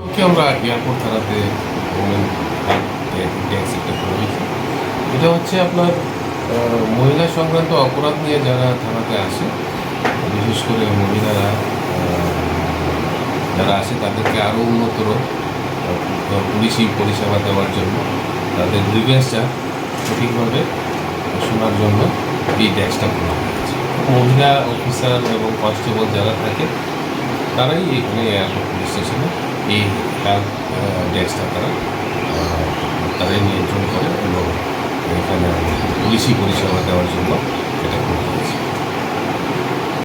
ওকে আমরা এয়ারপোর্ট থানাতে ট্যাক্স একটা করে দিয়েছি। এটা হচ্ছে আপনার মহিলা সংক্রান্ত অপরাধ নিয়ে যারা থানাতে আসে, বিশেষ করে মহিলারা যারা আসে তাদেরকে আরও উন্নতর পুলিশি পরিষেবা দেওয়ার জন্য, তাদের গ্রিভেন্সটা সঠিকভাবে শোনার জন্য এই ডেস্কটা করা হয়েছে। মহিলা অফিসার এবং কনস্টেবল যারা থাকে তারাই এখানে এয়ারপোর্ট পুলিশ স্টেশনে এই হেল্প ডেস্কটা তারাই নিয়ন্ত্রণ করে এবং এখানে পুলিশি পরিষেবা দেওয়ার জন্য এটা